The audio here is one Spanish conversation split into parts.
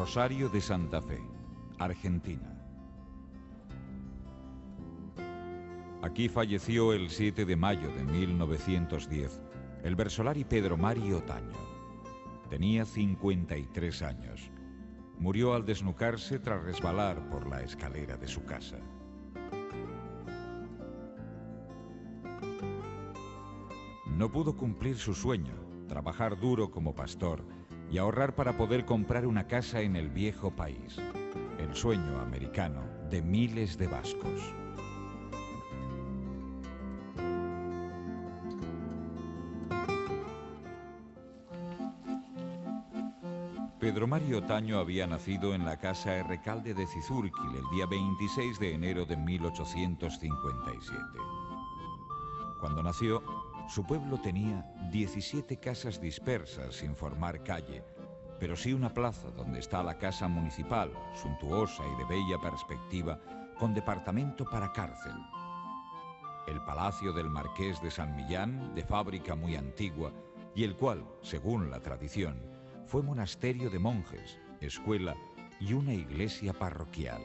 Rosario de Santa Fe, Argentina. Aquí falleció el 7 de mayo de 1910 el versolari Pedro Mari Otaño. Tenía 53 años. Murió al desnucarse tras resbalar por la escalera de su casa. No pudo cumplir su sueño, trabajar duro como pastor y ahorrar para poder comprar una casa en el viejo país, el sueño americano de miles de vascos. Pedro Mari Otaño había nacido en la casa Errecalde de Cizurquil el día 26 de enero de 1857. Cuando nació, su pueblo tenía 17 casas dispersas sin formar calle, pero sí una plaza donde está la casa municipal, suntuosa y de bella perspectiva, con departamento para cárcel. El palacio del Marqués de San Millán, de fábrica muy antigua, y el cual, según la tradición, fue monasterio de monjes, escuela y una iglesia parroquial.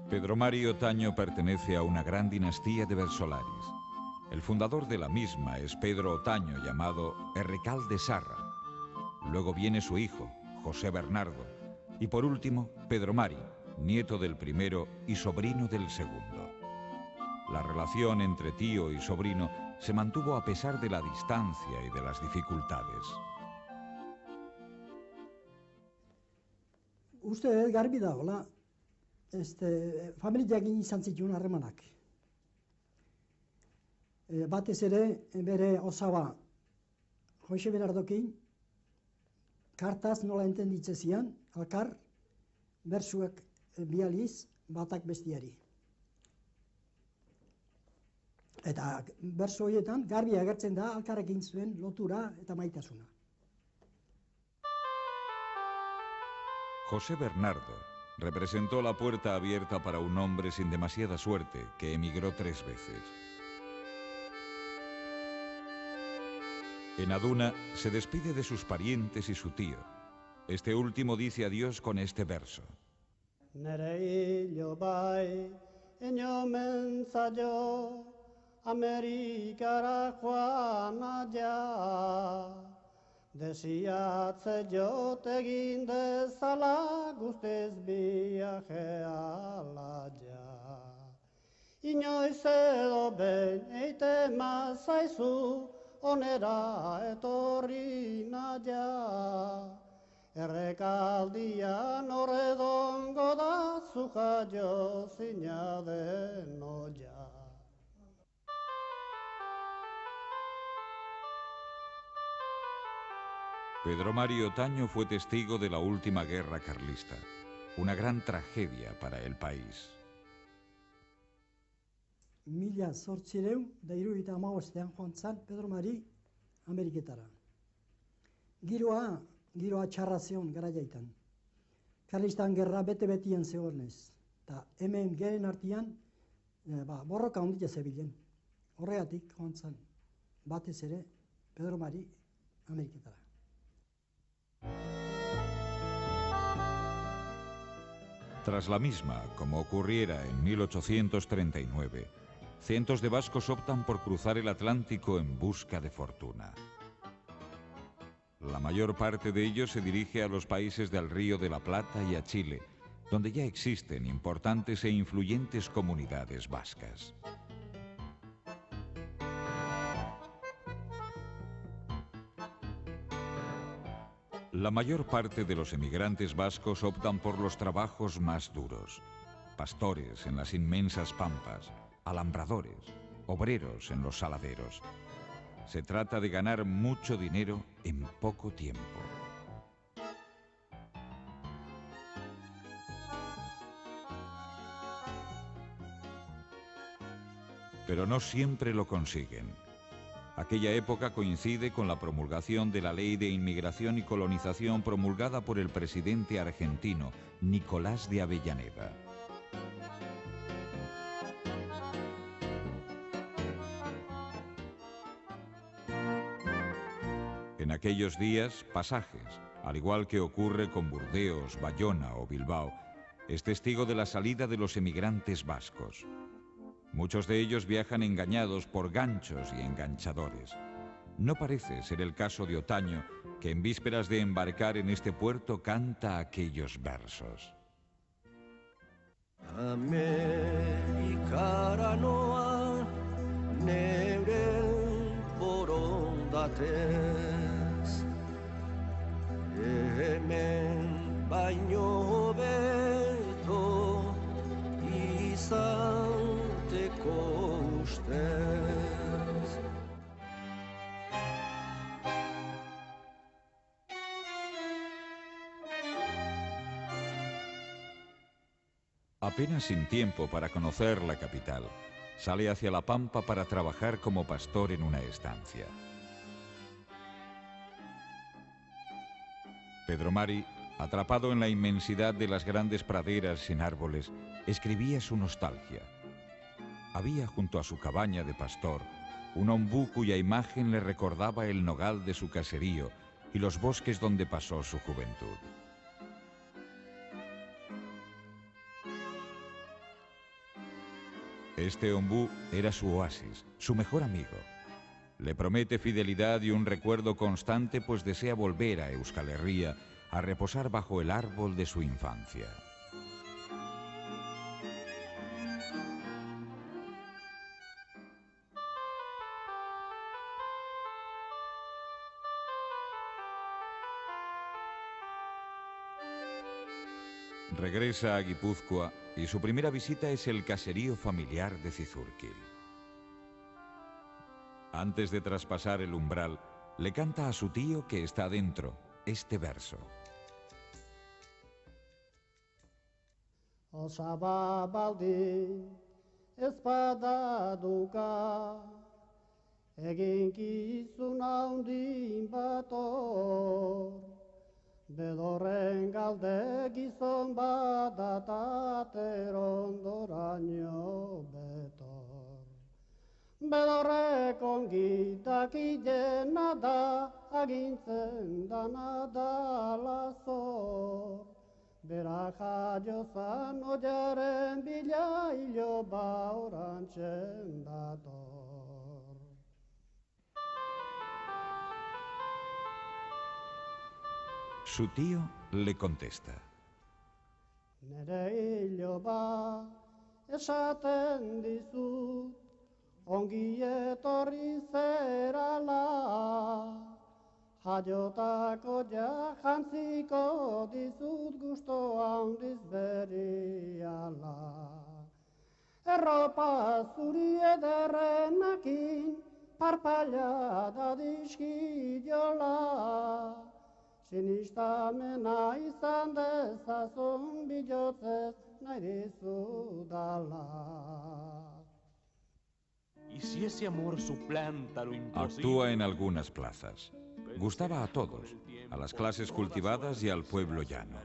Pedro Mari Otaño pertenece a una gran dinastía de versolaris. El fundador de la misma es Pedro Otaño, llamado Errecalde Sarra. Luego viene su hijo, José Bernardo. Y por último, Pedro Mari, nieto del primero y sobrino del segundo. La relación entre tío y sobrino se mantuvo a pesar de la distancia y de las dificultades. Uste dut garbi dagoela, familiarekin izan zituen harremanak. Batez ere, bere osaba Jose Bernardokin, kartaz nola entenditzen zian, alkar, bersuak bializ, batak bestiari. Eta bersu horietan garbi agertzen da alkarrekin zuen lotura eta maitasuna. José Bernardo representó la puerta abierta para un hombre sin demasiada suerte que emigró 3 veces. En Aduna se despide de sus parientes y su tío. Este último dice adiós con este verso. Nere hilo bai, enomen zaio, Amerikara joan aia. Desiatze jot egin dezala guztiz biajea laia. Inoiz edo behin eite mazaizu, onera etorri naia. Errekaldian horredongo da zu jaio zina den oia. Pedro Mari Otaño fue testigo de la última guerra carlista, una gran tragedia para el país. 1875ean joan zen Pedro Mari Ameriketara. Giroa txarra zeon garaiaitan. Karlistan gerra bete-betien zegoenez. eta hemen geren artean borroka handia zebilen. Horregatik joan zen batez ere Pedro Mari Ameriketara. Tras la misma, como ocurriera en 1839, cientos de vascos optan por cruzar el Atlántico en busca de fortuna. La mayor parte de ellos se dirige a los países del Río de la Plata y a Chile, donde ya existen importantes e influyentes comunidades vascas. La mayor parte de los emigrantes vascos optan por los trabajos más duros: pastores en las inmensas pampas, alambradores, obreros en los saladeros. Se trata de ganar mucho dinero en poco tiempo. Pero no siempre lo consiguen. Aquella época coincide con la promulgación de la Ley de Inmigración y Colonización promulgada por el presidente argentino Nicolás de Avellaneda. En aquellos días, Pasajes, al igual que ocurre con Burdeos, Bayona o Bilbao, es testigo de la salida de los emigrantes vascos. Muchos de ellos viajan engañados por ganchos y enganchadores. No parece ser el caso de Otaño, que en vísperas de embarcar en este puerto canta aquellos versos. Amerikara noa neure borondatez, hemen baino hobeto izateko ustez. Apenas sin tiempo para conocer la capital, sale hacia la Pampa para trabajar como pastor en una estancia. Pedro Mari, atrapado en la inmensidad de las grandes praderas sin árboles, escribía su nostalgia. Había junto a su cabaña de pastor un ombú cuya imagen le recordaba el nogal de su caserío y los bosques donde pasó su juventud. Este ombú era su oasis, su mejor amigo. Le promete fidelidad y un recuerdo constante, pues desea volver a Euskal Herria a reposar bajo el árbol de su infancia. Regresa a Guipúzcoa y su primera visita es el caserío familiar de Cizurkil. Antes de traspasar el umbral, le canta a su tío que está dentro este verso. Osaba baldin ezpada duka, eginkizun handin bat hor, bedorren galde gizon bat atater ondoraino betor. Bedorrek ongi dakidena da, agintzen dana da lazor. Berak jaiozan oiaren bila iloba orantzen dator. Su tío le contesta. Nere iloba esaten dizut, ongi etorri zerala. Jaiotako jantziko dizut gusto handiz beriala. Erropa zuri ederrenakin parpaila da dizkiola. Sinistamena izan dezazun bilotzez nahi dizudala. Y si ese amor suplanta lo imposible. Actúa en algunas plazas. Gustaba a todos, a las clases cultivadas y al pueblo llano.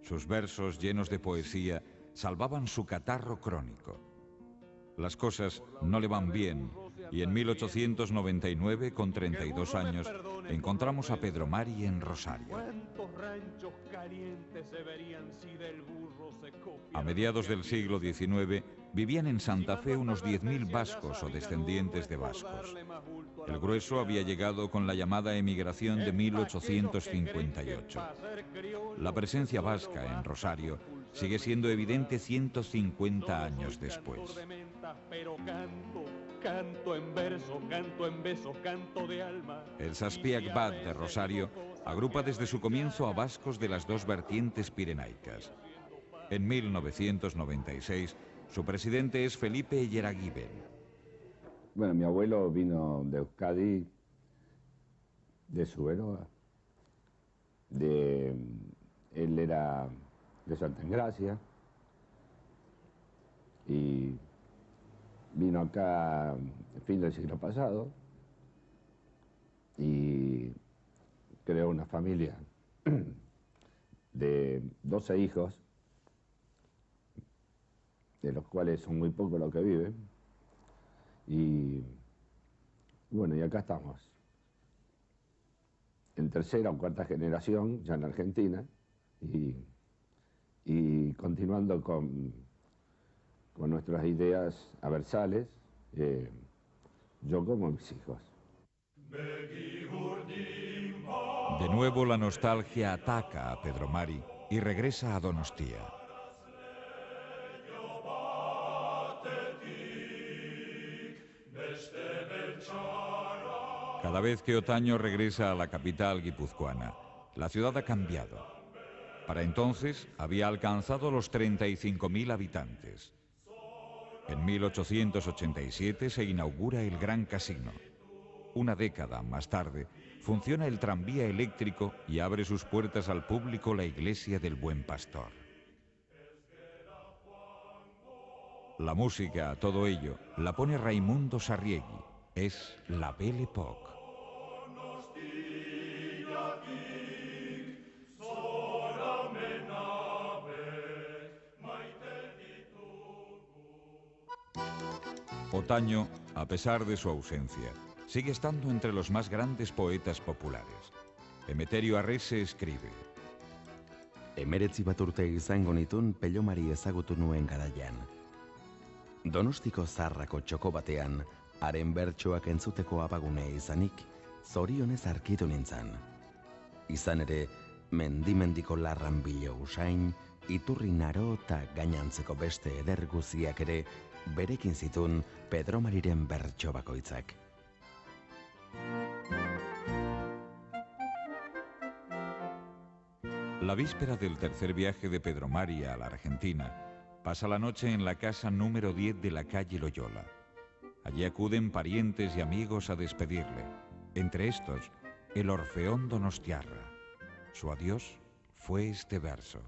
Sus versos llenos de poesía salvaban su catarro crónico. Las cosas no le van bien y en 1899, con 32 años, encontramos a Pedro Mari en Rosario. A mediados del siglo XIX vivían en Santa Fe unos 10.000 vascos o descendientes de vascos. El grueso había llegado con la llamada emigración de 1858. La presencia vasca en Rosario sigue siendo evidente 150 años después. Canto en verso, canto en beso, canto de alma. El Saspiac Bat de Rosario agrupa desde su comienzo a vascos de las dos vertientes pirenaicas. En 1996, su presidente es Felipe Eyeraguiben. Bueno, mi abuelo vino de Euskadi, de Zuberoa. Él era de Santa Engracia y vino acá a fin del siglo pasado y creó una familia de 12 hijos, de los cuales son muy pocos los que viven. Y bueno, y acá estamos, en tercera o cuarta generación, ya en Argentina, y continuando con nuestras ideas aversales, yo como mis hijos. De nuevo la nostalgia ataca a Pedro Mari y regresa a Donostia. Cada vez que Otaño regresa a la capital guipuzcoana, la ciudad ha cambiado. Para entonces había alcanzado los 35.000 habitantes. En 1887 se inaugura el Gran Casino. Una década más tarde, funciona el tranvía eléctrico y abre sus puertas al público la iglesia del Buen Pastor. La música a todo ello la pone Raimundo Sarriegui. Es la Belle Époque. Otaño, a pesar de su ausencia, sigue estando entre los más grandes poetas populares. Emeterio Arrese escribe: 19 bat urte izango nitun Pello Mari ezagutu nuen garaian. Donostiko zarrako txoko batean, haren bertsoak entzuteko abagune izanik, zorionez arkitu nintzan. Izan ere, mendimendiko larran bilo usain, iturri naro eta gainantzeko beste eder guziak ere, berekin zitun Pedro Mariren bertso bakoitzak. La víspera del tercer viaje de Pedro Mari a la Argentina, pasa la noche en la casa número 10 de la calle Loyola. Allí acuden parientes y amigos a despedirle. Entre estos, el Orfeón Donostiarra. Su adiós fue este verso.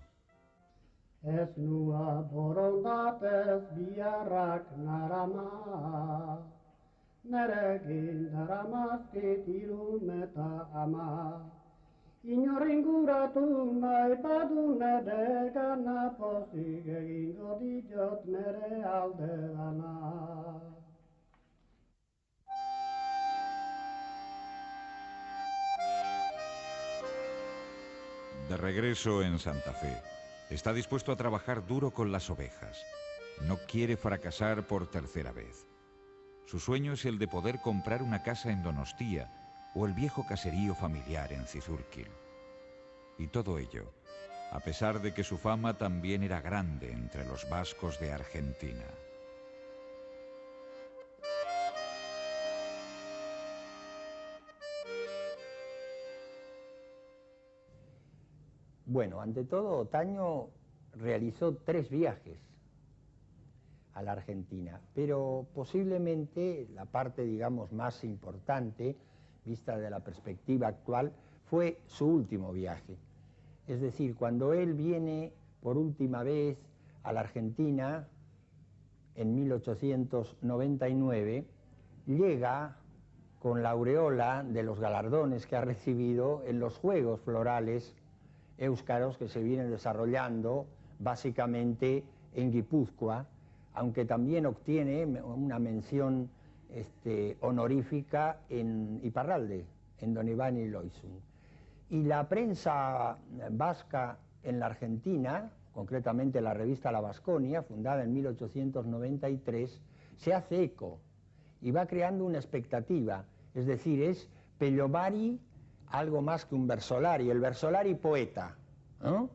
Ez nua borondatez biharrak narama, nerekin daramazkit irun eta ama. Inor inguratu nahi badu nere gana, pozik egingo diot nere alde dana. De regreso en Santa Fe, está dispuesto a trabajar duro con las ovejas. No quiere fracasar por tercera vez. Su sueño es el de poder comprar una casa en Donostia o el viejo caserío familiar en Cizurquil. Y todo ello, a pesar de que su fama también era grande entre los vascos de Argentina. Bueno, ante todo, Otaño realizó 3 viajes a la Argentina, pero posiblemente la parte, digamos, más importante, vista de la perspectiva actual, fue su último viaje. Es decir, cuando él viene por última vez a la Argentina, en 1899, llega con la aureola de los galardones que ha recibido en los Juegos Florales Éuskaros que se vienen desarrollando básicamente en Guipúzcoa, aunque también obtiene una mención honorífica en Iparralde, en Don Iván y Loizun. Y la prensa vasca en la Argentina, concretamente la revista La Vasconia, fundada en 1893, se hace eco y va creando una expectativa, es decir, es Pello Mari algo más que un versolari, el versolari poeta, ¿no?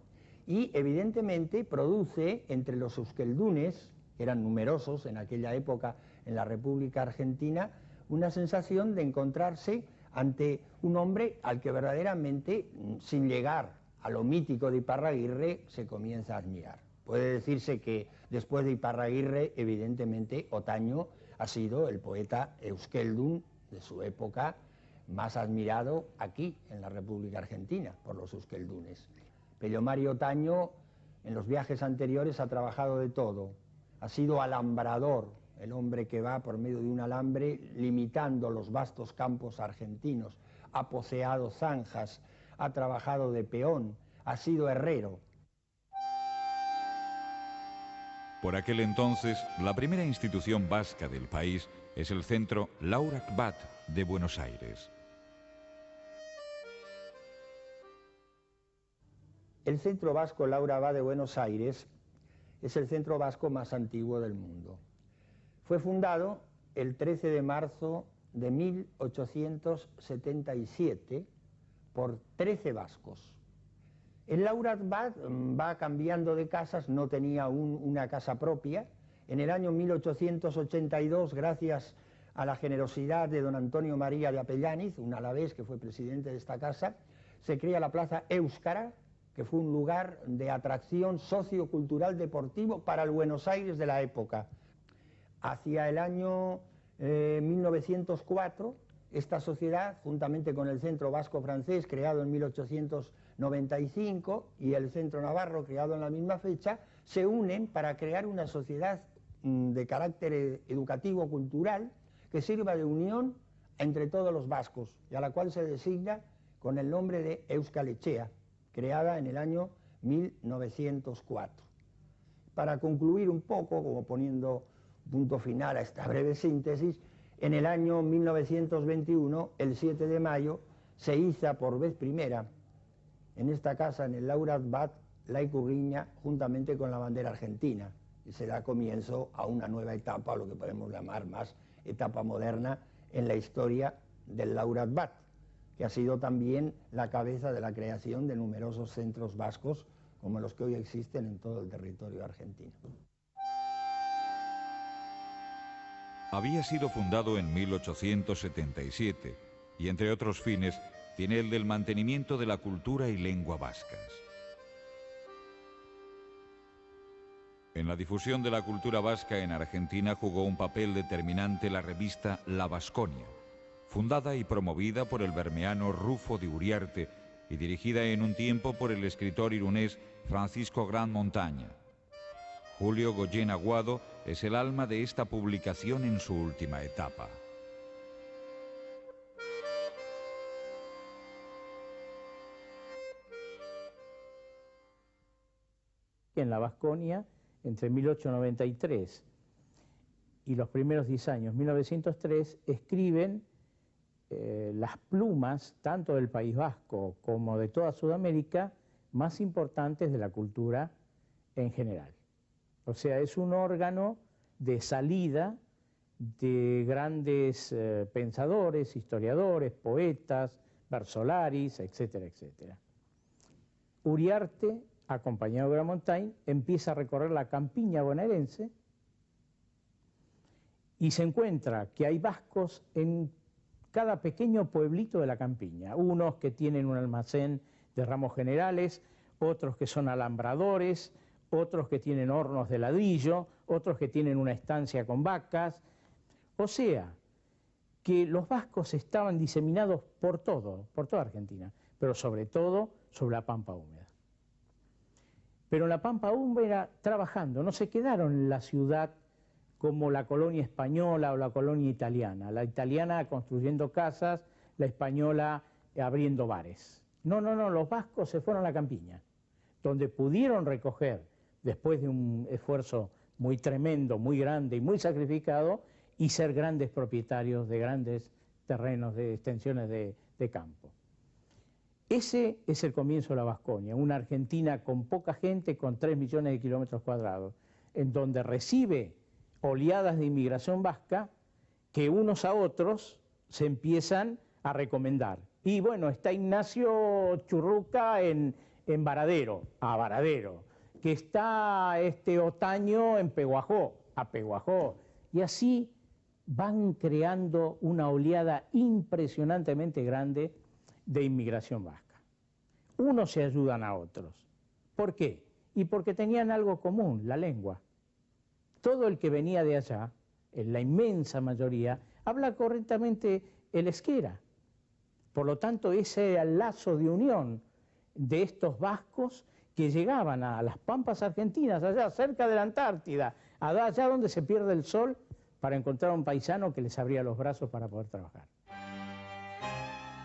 Y evidentemente produce entre los euskeldunes, que eran numerosos en aquella época en la República Argentina, una sensación de encontrarse ante un hombre al que verdaderamente, sin llegar a lo mítico de Iparraguirre, se comienza a admirar. Puede decirse que después de Iparraguirre, evidentemente, Otaño ha sido el poeta euskeldun de su época más admirado aquí, en la República Argentina, por los euskeldunes. Pello Mari Otaño, en los viajes anteriores, ha trabajado de todo. Ha sido alambrador, el hombre que va por medio de un alambre limitando los vastos campos argentinos, ha poseado zanjas, ha trabajado de peón, ha sido herrero. Por aquel entonces, la primera institución vasca del país es el Centro Laurac Bat de Buenos Aires. El Centro Vasco Laurac Bat de Buenos Aires es el centro vasco más antiguo del mundo. Fue fundado el 13 de marzo de 1877 por 13 vascos. El Laurac Bat va cambiando de casas, no tenía una casa propia. En el año 1882, gracias a la generosidad de don Antonio María de Apellaniz, un alavés que fue presidente de esta casa, se crea la Plaza Éuskara, que fue un lugar de atracción sociocultural deportivo para el Buenos Aires de la época. Hacia el año 1904, esta sociedad, juntamente con el Centro Vasco Francés, creado en 1895, y el Centro Navarro, creado en la misma fecha, se unen para crear una sociedad de carácter educativo, cultural, que sirva de unión entre todos los vascos, y a la cual se designa con el nombre de Euskal Etxea, creada en el año 1904. Para concluir un poco, como poniendo punto final a esta breve síntesis, en el año 1921, el 7 de mayo, se iza por vez primera en esta casa, en el Laurac Bat, la Icurriña, juntamente con la bandera argentina, y se da comienzo a una nueva etapa, o lo que podemos llamar más etapa moderna, en la historia del Laurac Bat, que ha sido también la cabeza de la creación de numerosos centros vascos, como los que hoy existen en todo el territorio argentino. Había sido fundado en 1877 y, entre otros fines, tiene el del mantenimiento de la cultura y lengua vascas. En la difusión de la cultura vasca en Argentina jugó un papel determinante la revista La Vasconia, fundada y promovida por el bermeano Rufo de Uriarte y dirigida en un tiempo por el escritor irunés Francisco Gran Montaña. Julio Goyen Aguado es el alma de esta publicación en su última etapa. En La Vasconia, entre 1893 y los primeros 10 años, 1903, escriben las plumas, tanto del País Vasco como de toda Sudamérica, más importantes de la cultura en general. O sea, es un órgano de salida de grandes pensadores, historiadores, poetas, versolaris, etcétera, etcétera. Uriarte, acompañado de Gramontagne, empieza a recorrer la campiña bonaerense y se encuentra que hay vascos en cada pequeño pueblito de la campiña, unos que tienen un almacén de ramos generales, otros que son alambradores, otros que tienen hornos de ladrillo, otros que tienen una estancia con vacas. O sea, que los vascos estaban diseminados por toda Argentina, pero sobre todo sobre la pampa húmeda. Pero en la pampa húmeda trabajando, no se quedaron en la ciudad como la colonia española o la colonia italiana. La italiana construyendo casas, la española abriendo bares. No, los vascos se fueron a la campiña, donde pudieron recoger después de un esfuerzo muy tremendo, muy grande y muy sacrificado, y ser grandes propietarios de grandes terrenos, de extensiones de campo. Ese es el comienzo de la Vasconia, una Argentina con poca gente, con 3 millones de kilómetros cuadrados, en donde recibe oleadas de inmigración vasca que unos a otros se empiezan a recomendar. Y bueno, está Ignacio Churruca en Varadero, a Varadero, que está Otaño en Peguajó, a Peguajó, y así van creando una oleada impresionantemente grande de inmigración vasca. Unos se ayudan a otros. ¿Por qué? Y porque tenían algo común, la lengua. Todo el que venía de allá, en la inmensa mayoría, habla correctamente el euskera. Por lo tanto, ese era el lazo de unión de estos vascos que llegaban a las pampas argentinas, allá cerca de la Antártida, allá donde se pierde el sol, para encontrar un paisano que les abría los brazos para poder trabajar.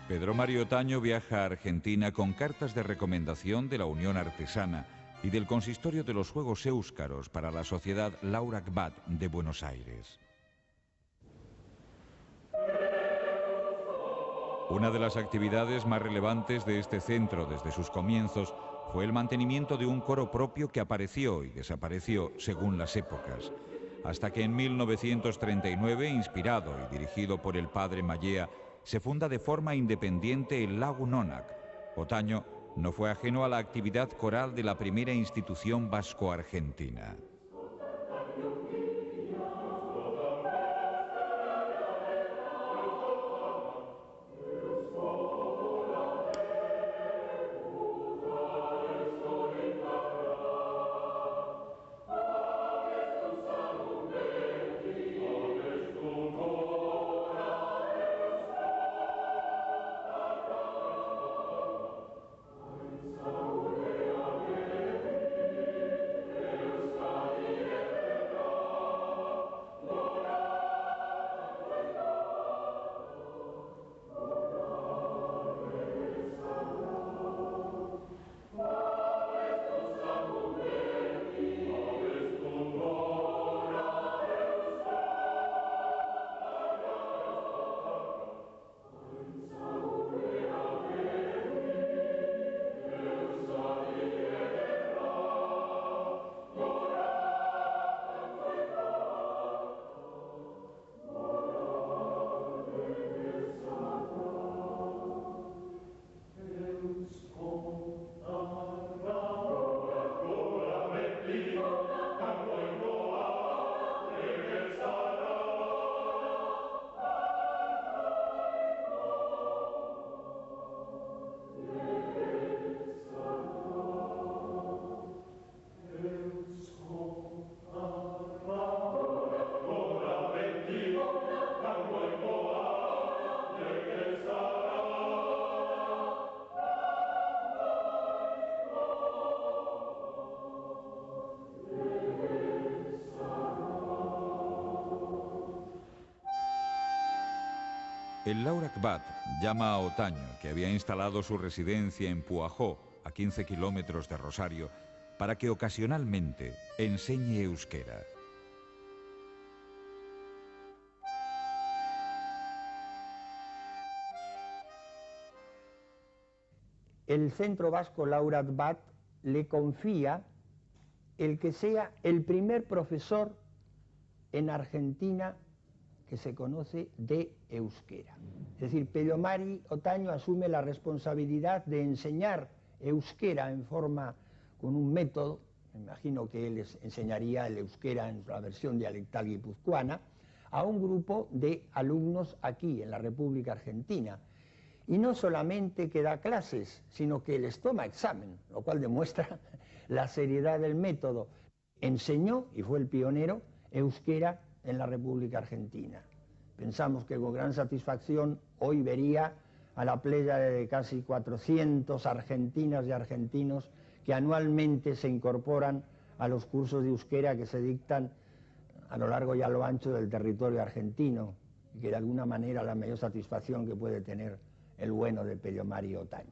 Pedro Mario Otaño viaja a Argentina con cartas de recomendación de la Unión Artesana y del Consistorio de los Juegos Éuskaros para la Sociedad Laurac Bat de Buenos Aires. Una de las actividades más relevantes de este centro desde sus comienzos fue el mantenimiento de un coro propio que apareció y desapareció según las épocas, hasta que en 1939, inspirado y dirigido por el padre Mallea, se funda de forma independiente el Lagun Onak. Otaño no fue ajeno a la actividad coral de la primera institución vasco-argentina. El Laurac Bat llama a Otaño, que había instalado su residencia en Puajó, a 15 kilómetros de Rosario, para que ocasionalmente enseñe euskera. El Centro Vasco Laurac Bat le confía el que sea el primer profesor en Argentina que se conoce de euskera. Es decir, Pello Mari Otaño asume la responsabilidad de enseñar euskera con un método. Me imagino que él les enseñaría el euskera en la versión dialectal guipuzcoana a un grupo de alumnos aquí en la República Argentina. Y no solamente que da clases, sino que les toma examen, lo cual demuestra la seriedad del método. Enseñó, y fue el pionero, euskera en la República Argentina. Pensamos que con gran satisfacción hoy vería a la pléyade de casi 400 argentinas y argentinos que anualmente se incorporan a los cursos de euskera que se dictan a lo largo y a lo ancho del territorio argentino, y que de alguna manera la mayor satisfacción que puede tener el bueno de Pello Mari Otaño.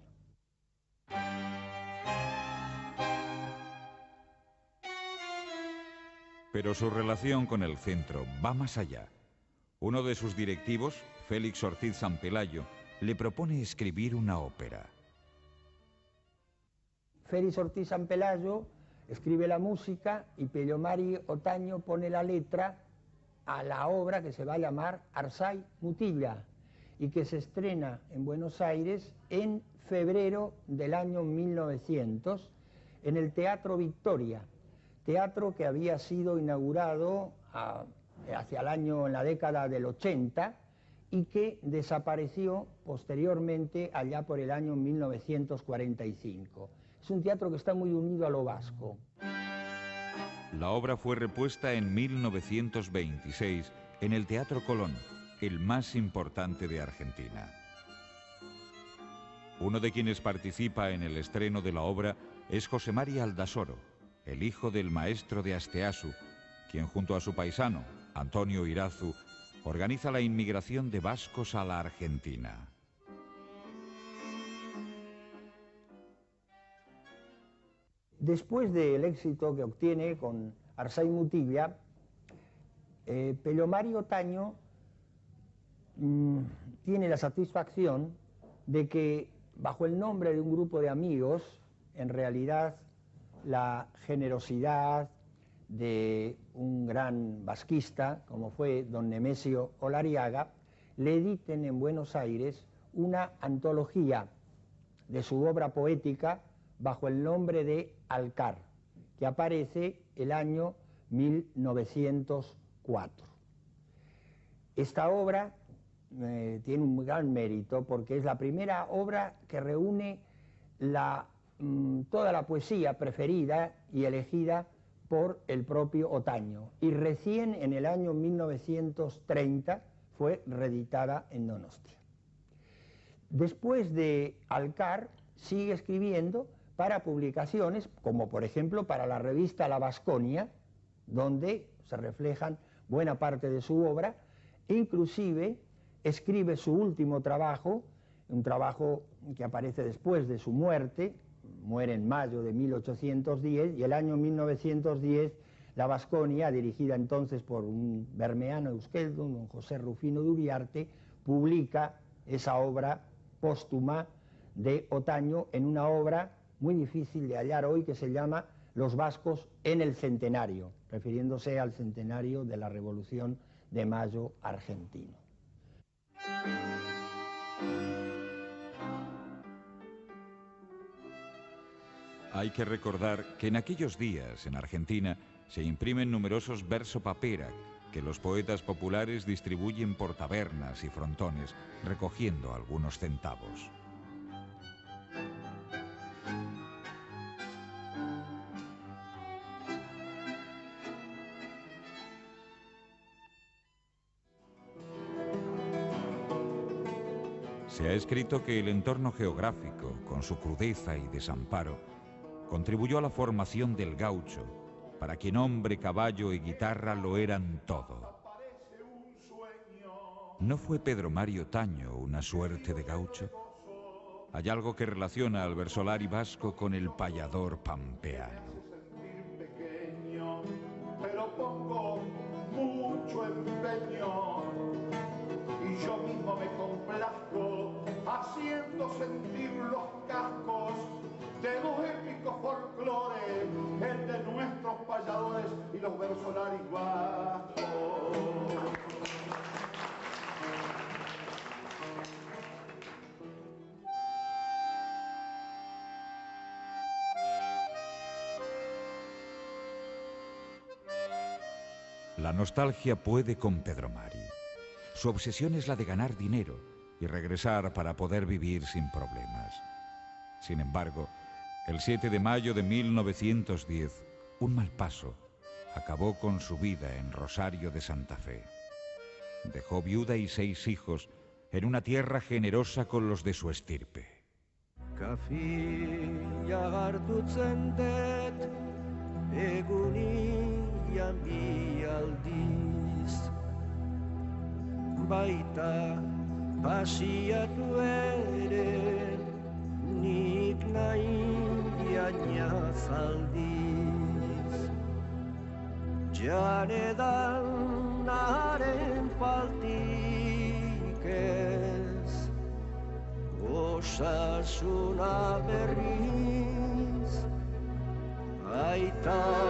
Pero su relación con el centro va más allá. Uno de sus directivos, Félix Ortiz Sanpelayo, le propone escribir una ópera. Félix Ortiz Sanpelayo escribe la música y Pellomari Otaño pone la letra a la obra que se va a llamar Arsay Mutilla y que se estrena en Buenos Aires en febrero del año 1900 en el Teatro Victoria, teatro que había sido inaugurado hacia el año, en la década del 80, y que desapareció posteriormente allá por el año 1945. Es un teatro que está muy unido a lo vasco. La obra fue repuesta en 1926 en el Teatro Colón, el más importante de Argentina. Uno de quienes participa en el estreno de la obra es José María Aldasoro, el hijo del maestro de Asteasu, quien junto a su paisano, Antonio Irazu, organiza la inmigración de vascos a la Argentina. Después del éxito que obtiene con Arsay Mutilla, Pellomari Otaño tiene la satisfacción de que bajo el nombre de un grupo de amigos, en realidad la generosidad de un gran vasquista, como fue don Nemesio Olariaga, le editen en Buenos Aires una antología de su obra poética bajo el nombre de Alcar, que aparece el año 1904. Esta obra tiene un gran mérito porque es la primera obra que reúne toda la poesía preferida y elegida por el propio Otaño, y recién en el año 1930 fue reeditada en Donostia. Después de Alcar sigue escribiendo para publicaciones, como por ejemplo para la revista La Vasconia, donde se reflejan buena parte de su obra, e inclusive escribe su último trabajo, un trabajo que aparece después de su muerte, muere en mayo de 1810, y el año 1910 La Vasconia, dirigida entonces por un bermeano euskeldun, don José Rufino de Uriarte, publica esa obra póstuma de Otaño en una obra muy difícil de hallar hoy que se llama Los vascos en el centenario, refiriéndose al centenario de la Revolución de Mayo argentino. Hay que recordar que en aquellos días, en Argentina, se imprimen numerosos verso-papera que los poetas populares distribuyen por tabernas y frontones, recogiendo algunos centavos. Se ha escrito que el entorno geográfico, con su crudeza y desamparo, contribuyó a la formación del gaucho, para quien hombre, caballo y guitarra lo eran todo. ¿No fue Pedro Mari Otaño una suerte de gaucho? Hay algo que relaciona al versolari vasco con el payador pampeano. Pero pongo mucho empeño y yo mismo me complazco haciendo sentir los cascos de los épicos folclores, el de nuestros payadores y los versolaris vascos. La nostalgia puede con Pedro Mari. Su obsesión es la de ganar dinero y regresar para poder vivir sin problemas. Sin embargo, el 7 de mayo de 1910, un mal paso acabó con su vida en Rosario de Santa Fe. Dejó viuda y 6 hijos en una tierra generosa con los de su estirpe. Kafia hartutzen dut egunian bi aldiz, baita pasiatu ere nik nahi jainaz aldiz. janedan haren faltik ez, osasuna berriz, aita